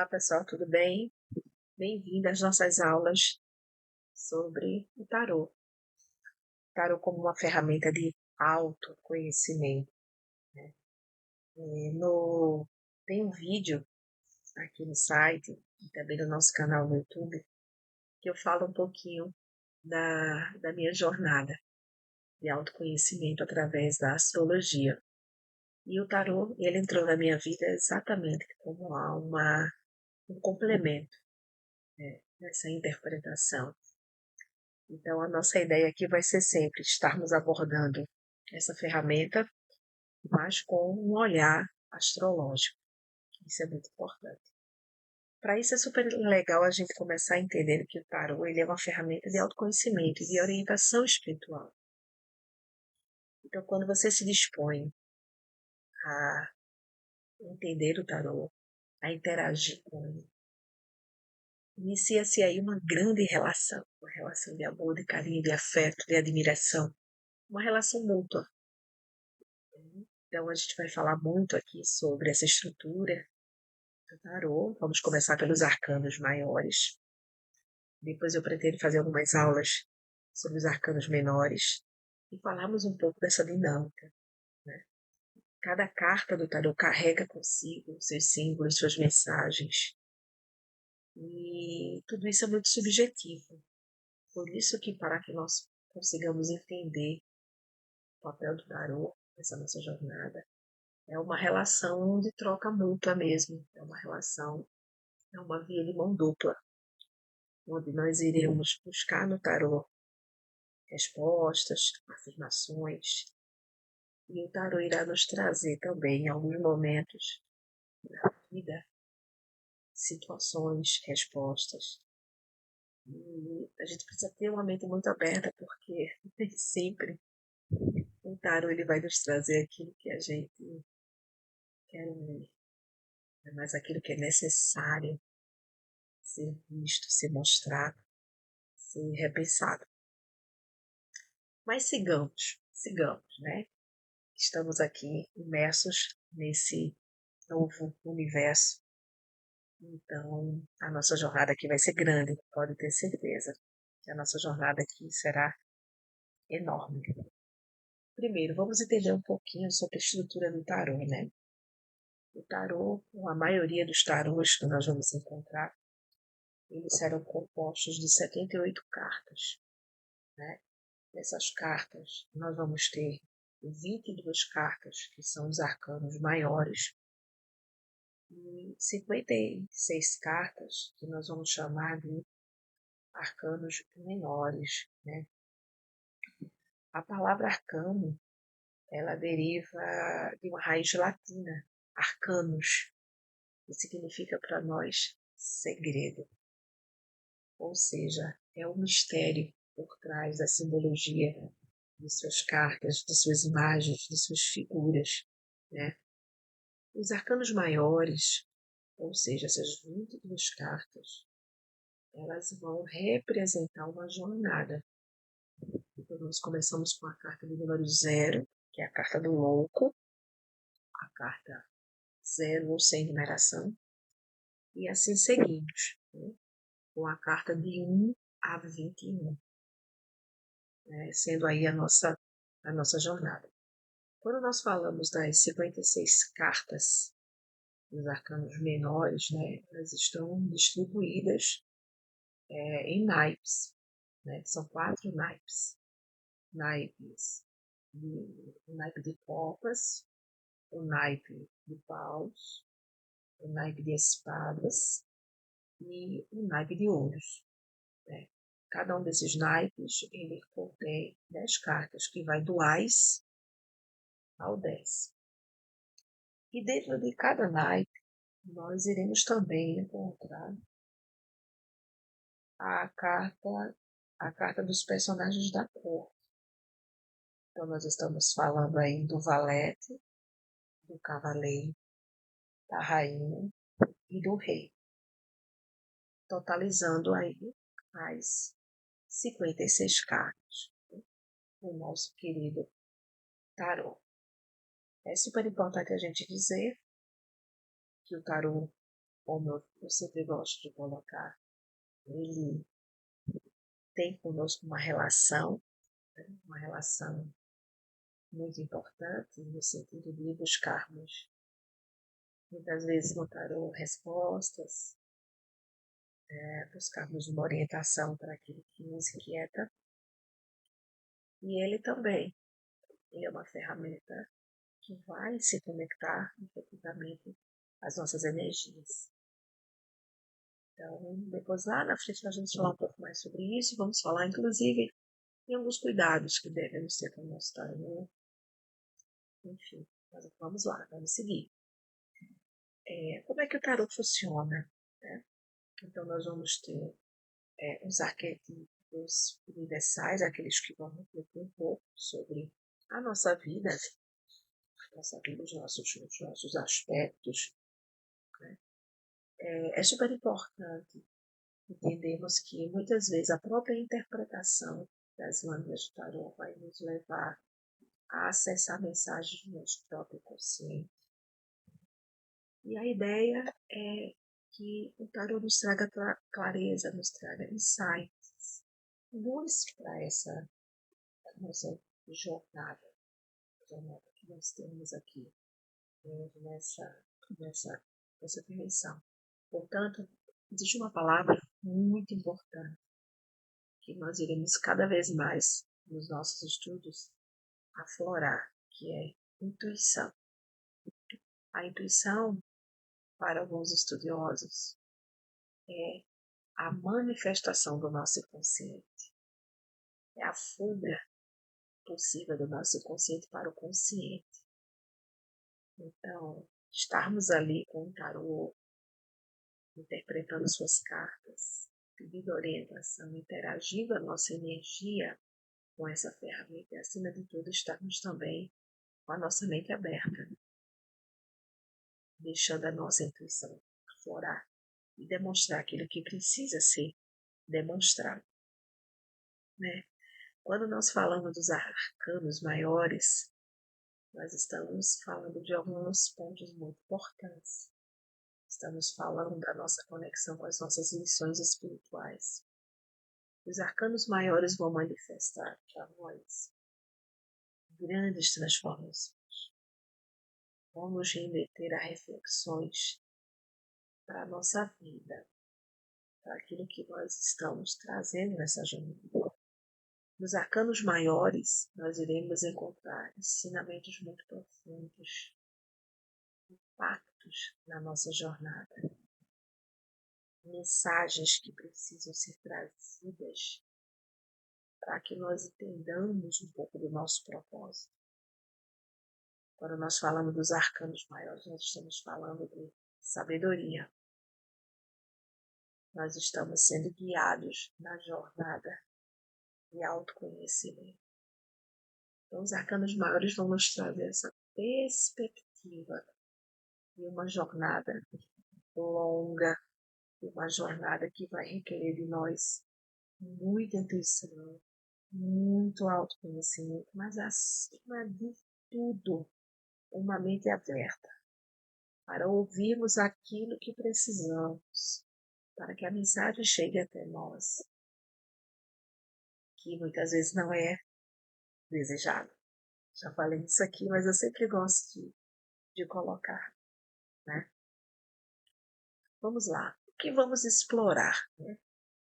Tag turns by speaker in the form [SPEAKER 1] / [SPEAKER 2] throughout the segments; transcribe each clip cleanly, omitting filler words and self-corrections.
[SPEAKER 1] Olá pessoal, tudo bem? Bem-vindo às nossas aulas sobre o tarô. Tarô como uma ferramenta de autoconhecimento. Tem um vídeo aqui no site e também no nosso canal no YouTube que eu falo um pouquinho da minha jornada de autoconhecimento através da astrologia. E o tarô, ele entrou na minha vida exatamente como um complemento, nessa interpretação. Então, a nossa ideia aqui vai ser sempre estarmos abordando essa ferramenta, mas com um olhar astrológico. Isso é muito importante. Para isso é super legal a gente começar a entender que o tarô ele é uma ferramenta de autoconhecimento e de orientação espiritual. Então, quando você se dispõe a entender o tarô, a interagir com ele, inicia-se aí uma relação de amor, de carinho, de afeto, de admiração, uma relação mútua. Então, a gente vai falar muito aqui sobre essa estrutura do tarô. Vamos começar pelos arcanos maiores. Depois eu pretendo fazer algumas aulas sobre os arcanos menores e falarmos um pouco dessa dinâmica, né? Cada carta do tarô carrega consigo seus símbolos, suas mensagens. E tudo isso é muito subjetivo. Por isso que para que nós consigamos entender o papel do tarô nessa nossa jornada, é uma relação de troca mútua mesmo. É uma via de mão dupla, onde nós iremos buscar no tarô respostas, afirmações, e o tarô irá nos trazer também, em alguns momentos da vida, situações, respostas. E a gente precisa ter uma mente muito aberta, porque nem sempre o tarô ele vai nos trazer aquilo que a gente quer ver, mas aquilo que é necessário ser visto, ser mostrado, ser repensado. Mas sigamos, né? Estamos aqui imersos nesse novo universo. Então, a nossa jornada aqui vai ser grande, pode ter certeza. Que a nossa jornada aqui será enorme. Primeiro, vamos entender um pouquinho sobre a estrutura do tarô, né? O tarô, a maioria dos tarôs que nós vamos encontrar, eles serão compostos de 78 cartas, né? Nessas cartas, nós vamos ter 22 cartas, que são os arcanos maiores, e 56 cartas, que nós vamos chamar de arcanos menores, né? A palavra arcano, ela deriva de uma raiz latina, arcanus, que significa para nós segredo. Ou seja, é o mistério por trás da simbologia de suas cartas, de suas imagens, de suas figuras, né? Os arcanos maiores, ou seja, essas 22 cartas, elas vão representar uma jornada. Então, nós começamos com a carta do número 0, que é a carta do louco, a carta 0 ou sem numeração, e assim seguimos, né? Com a carta de 1 a 21, né? Sendo aí a nossa jornada. Quando nós falamos das 56 cartas dos arcanos menores, né, elas estão distribuídas em naipes, né? São 4 naipes. O naipe de copas, o naipe de paus, o naipe de espadas e o naipe de ouros, né? Cada um desses naipes ele contém 10 cartas, que vai do Ás ao 10. E dentro de cada naipe, nós iremos também encontrar a carta, a carta dos personagens da cor. Então, nós estamos falando aí do valete, do cavaleiro, da rainha e do rei, totalizando aí as 56 cartas do nosso querido tarô. É super importante a gente dizer que o tarô como eu sempre gosto de colocar, ele tem conosco uma relação muito importante, no sentido de buscarmos, muitas vezes, no tarô, respostas, buscarmos uma orientação para aquilo que nos inquieta. E ele também, ele é uma ferramenta que vai se conectar efetivamente às nossas energias. Então, depois lá na frente nós vamos falar um pouco mais sobre isso, vamos falar inclusive em alguns cuidados que devemos ter com o nosso tarô. Enfim, mas vamos lá, vamos seguir. Como é que o tarô funciona? Né? Então, nós vamos ter os arquétipos universais, aqueles que vão refletir um pouco sobre a nossa vida, os nossos aspectos. Né? É super importante entendermos que muitas vezes a própria interpretação das lâminas de tarô vai nos levar a acessar mensagens do nosso próprio consciente. E a ideia é que o tarô nos traga clareza, nos traga insights, luz para essa nossa jornada que nós temos aqui nessa dimensão. Portanto, existe uma palavra muito importante que nós iremos cada vez mais nos nossos estudos aflorar, que é intuição. A intuição, para alguns estudiosos, é a manifestação do nosso inconsciente. É a fuga possível do nosso inconsciente para o consciente. Então, estarmos ali com o tarô, interpretando suas cartas, pedindo orientação, interagindo a nossa energia com essa ferramenta e, acima de tudo, estarmos também com a nossa mente aberta, deixando a nossa intuição aflorar e demonstrar aquilo que precisa ser demonstrado. Né? Quando nós falamos dos arcanos maiores, nós estamos falando de alguns pontos muito importantes. Estamos falando da nossa conexão com as nossas missões espirituais. Os arcanos maiores vão manifestar para nós grandes transformações. Vão nos remeter a reflexões para a nossa vida, para aquilo que nós estamos trazendo nessa jornada. Nos arcanos maiores, nós iremos encontrar ensinamentos muito profundos, impactos na nossa jornada, mensagens que precisam ser trazidas para que nós entendamos um pouco do nosso propósito. Quando nós falamos dos arcanos maiores, nós estamos falando de sabedoria. Nós estamos sendo guiados na jornada de autoconhecimento. Então, os arcanos maiores vão nos trazer essa perspectiva de uma jornada longa, de uma jornada que vai requerer de nós muita intuição, muito autoconhecimento, mas acima de tudo, uma mente aberta para ouvirmos aquilo que precisamos, para que a mensagem chegue até nós, que muitas vezes não é desejado. Já falei isso aqui, mas eu sempre gosto de colocar, né? Vamos lá. O que vamos explorar? Né?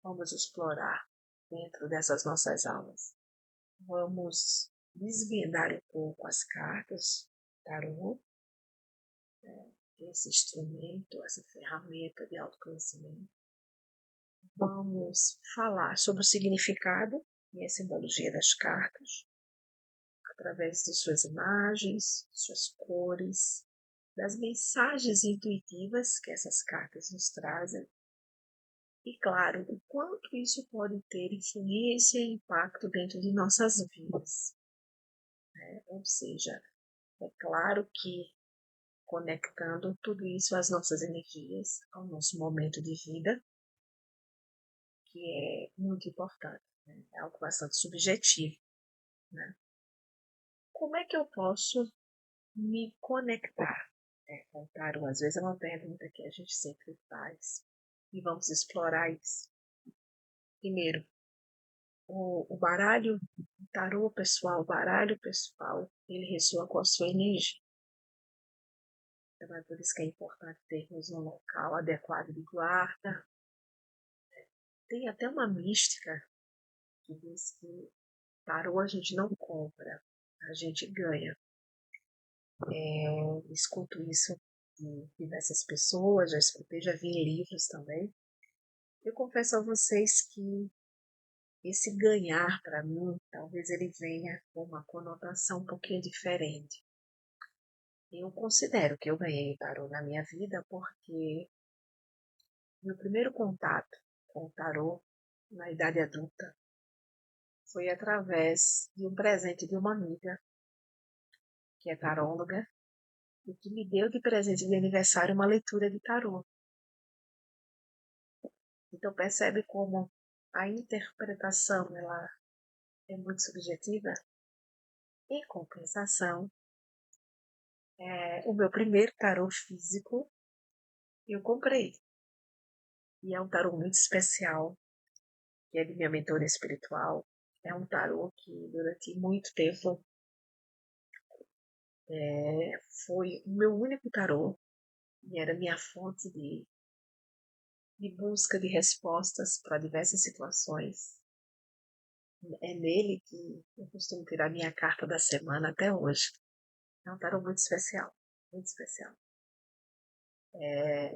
[SPEAKER 1] Vamos explorar dentro dessas nossas aulas. Vamos desvendar um pouco as cartas, tarô, né? Esse instrumento, essa ferramenta de autoconhecimento. Vamos falar sobre o significado e a simbologia das cartas, através de suas imagens, suas cores, das mensagens intuitivas que essas cartas nos trazem. E, claro, o quanto isso pode ter influência e impacto dentro de nossas vidas. Né? Ou seja, é claro que conectando tudo isso às nossas energias, ao nosso momento de vida, que é muito importante, né? É algo bastante subjetivo. Né? Como é que eu posso me conectar? com o tarô. Às vezes é uma pergunta que a gente sempre faz. E vamos explorar isso. Primeiro, o baralho, o tarô pessoal, o baralho pessoal, ele ressoa com a sua energia. Então é por isso que é importante termos um local adequado de guarda. Tem até uma mística que diz que tarô a gente não compra, a gente ganha. Eu escuto isso de diversas pessoas, já escutei, já vi em livros também. Eu confesso a vocês que esse ganhar, para mim, talvez ele venha com uma conotação um pouquinho diferente. Eu considero que eu ganhei tarô na minha vida porque meu primeiro contato com o tarô na idade adulta foi através de um presente de uma amiga, que é taróloga, e que me deu de presente de aniversário uma leitura de tarô. Então percebe como a interpretação ela é muito subjetiva. Em compensação, o meu primeiro tarô físico eu comprei. E é um tarô muito especial, que é de minha mentora espiritual. É um tarô que durante muito tempo foi o meu único tarô e era minha fonte de busca de respostas para diversas situações. É nele que eu costumo tirar minha carta da semana até hoje. É um tarô muito especial, muito especial.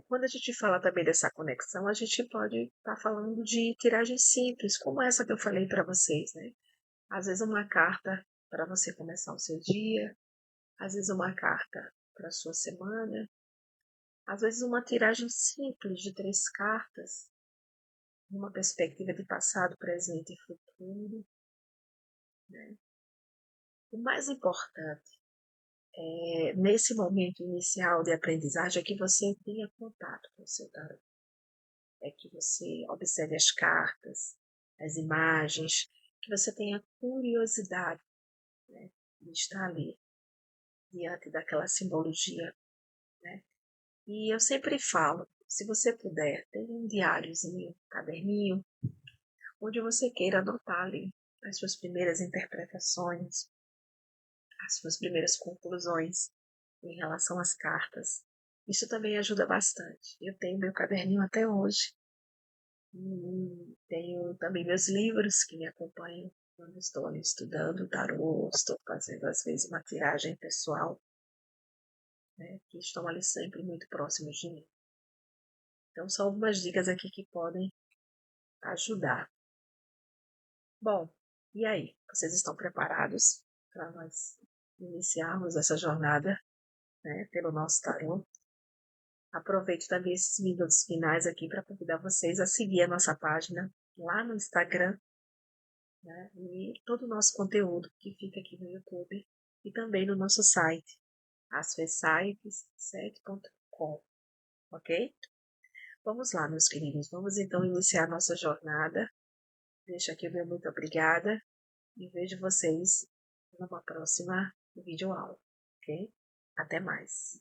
[SPEAKER 1] Quando a gente fala também dessa conexão, a gente pode estar falando de tiragens simples, como essa que eu falei para vocês, né? Às vezes uma carta para você começar o seu dia, às vezes uma carta para a sua semana, às vezes uma tiragem simples de 3 cartas, numa perspectiva de passado, presente e futuro. Né? O mais importante nesse momento inicial de aprendizagem é que você tenha contato com o seu tarot. É que você observe as cartas, as imagens, que você tenha curiosidade, né, de estar ali diante daquela simbologia. Né? E eu sempre falo, se você puder, tenha um diáriozinho, um caderninho, onde você queira anotar ali as suas primeiras interpretações, as suas primeiras conclusões em relação às cartas. Isso também ajuda bastante. Eu tenho meu caderninho até hoje. Tenho também meus livros que me acompanham quando estou ali estudando tarô, estou fazendo às vezes uma tiragem pessoal, né, que estão ali sempre muito próximos de mim. Então são algumas dicas aqui que podem ajudar. Bom, e aí? Vocês estão preparados para nós iniciarmos essa jornada, né, pelo nosso tarô? Aproveito também esses minutos finais aqui para convidar vocês a seguir a nossa página lá no Instagram, né, e todo o nosso conteúdo que fica aqui no YouTube e também no nosso site, asfesites7.com, ok? Vamos lá, meus queridos, vamos então iniciar nossa jornada. Deixo aqui o meu muito obrigada e vejo vocês numa próxima videoaula, ok? Até mais!